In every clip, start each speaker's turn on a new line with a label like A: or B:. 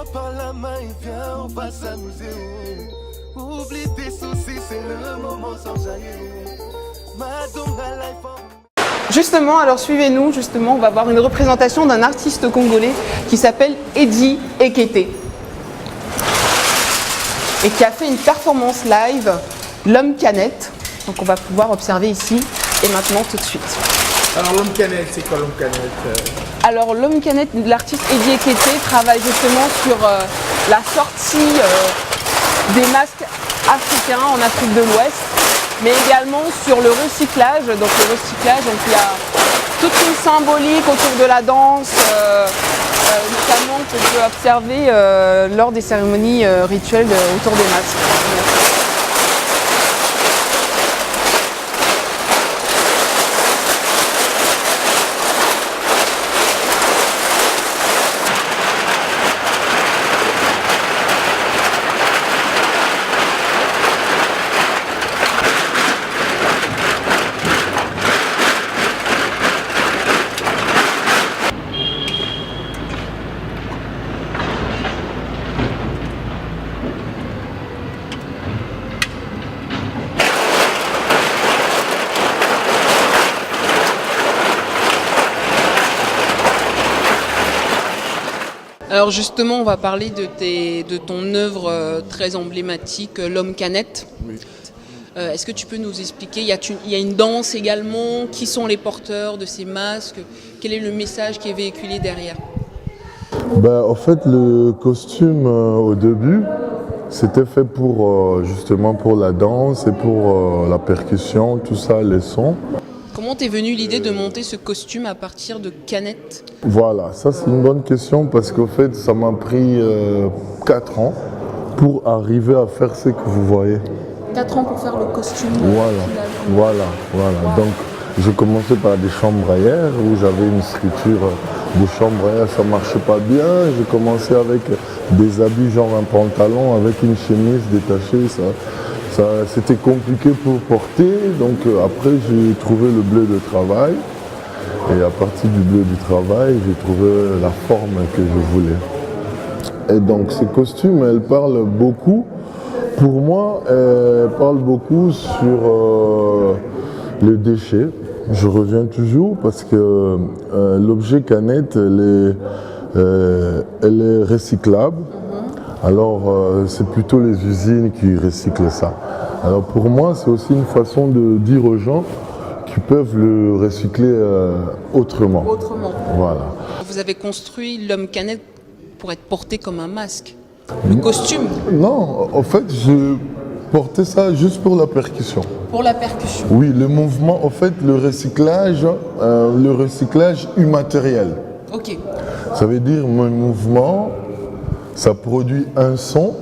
A: Prends-moi par la main et viens, on va s'amuser. Oublie tes soucis, c'est le moment sans jaillir. Madonga life.
B: Justement, alors suivez-nous, justement, on va voir une représentation d'un artiste congolais qui s'appelle Eddie Ekete et qui a fait une performance live, L'Homme Canette. Donc on va pouvoir observer ici et maintenant tout de suite.
C: Alors L'Homme Canette, c'est quoi L'Homme Canette?
B: Alors L'Homme Canette, l'artiste Eddie Ekete travaille justement sur la sortie des masques africains en Afrique de l'Ouest, mais également sur le recyclage. Donc le recyclage, donc il y a toute une symbolique autour de la danse, notamment que je peux observer lors des cérémonies rituelles autour des masques. Alors justement, on va parler de ton œuvre très emblématique, L'Homme Canette.
C: Oui.
B: Est-ce que tu peux nous expliquer, il y a une danse également, qui sont les porteurs de ces masques, quel est le message qui est véhiculé derrière?
D: En fait, le costume au début, c'était fait pour justement pour la danse et pour la percussion, tout ça, les sons.
B: Comment t'es venue l'idée de monter ce costume à partir de canettes?
D: Voilà, ça c'est une bonne question parce qu'au fait, ça m'a pris 4 ans pour arriver à faire ce que vous voyez.
B: 4 ans pour faire le costume.
D: Voilà.
B: Wow.
D: Donc, j'ai commencé par des chambrières où j'avais une structure de chambrière, ça marchait pas bien. J'ai commencé avec des habits genre un pantalon avec une chemise détachée, ça c'était compliqué pour porter. Donc après j'ai trouvé le bleu de travail et à partir du bleu du travail, j'ai trouvé la forme que je voulais. Et donc ces costumes, elles parlent beaucoup. Pour moi, elles parlent beaucoup sur le déchet. Je reviens toujours parce que l'objet canette, elle est recyclable. Alors c'est plutôt les usines qui recyclent ça. Alors pour moi, c'est aussi une façon de dire aux gens qu'ils peuvent le recycler autrement. Voilà.
B: Vous avez construit L'Homme Canette pour être porté comme un masque. Le costume?
D: Non, en fait, je portais ça juste pour la percussion.
B: Pour la percussion.
D: Oui, le mouvement, en fait, le recyclage immatériel.
B: Ok.
D: Ça veut dire mon mouvement, ça produit un son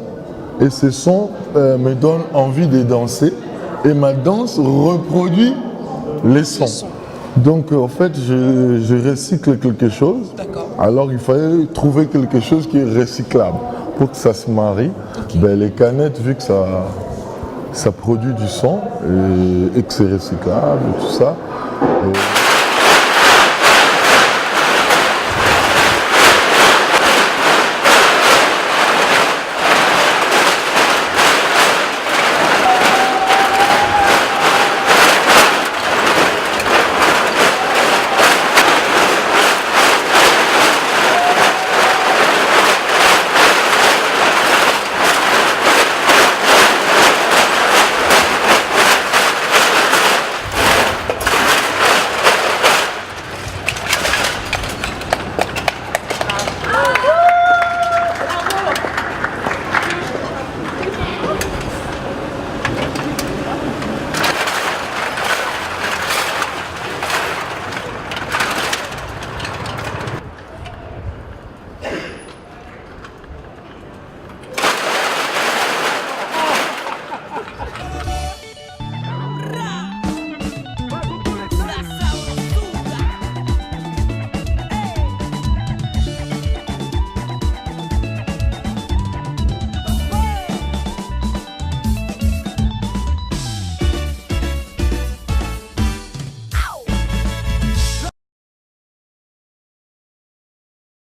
D: et ce son me donne envie de danser et ma danse reproduit les sons. Donc en fait, je recycle quelque chose.
B: D'accord.
D: Alors il fallait trouver quelque chose qui est recyclable pour que ça se marie.
B: Okay.
D: Les canettes, vu que ça produit du son et que c'est recyclable et tout ça.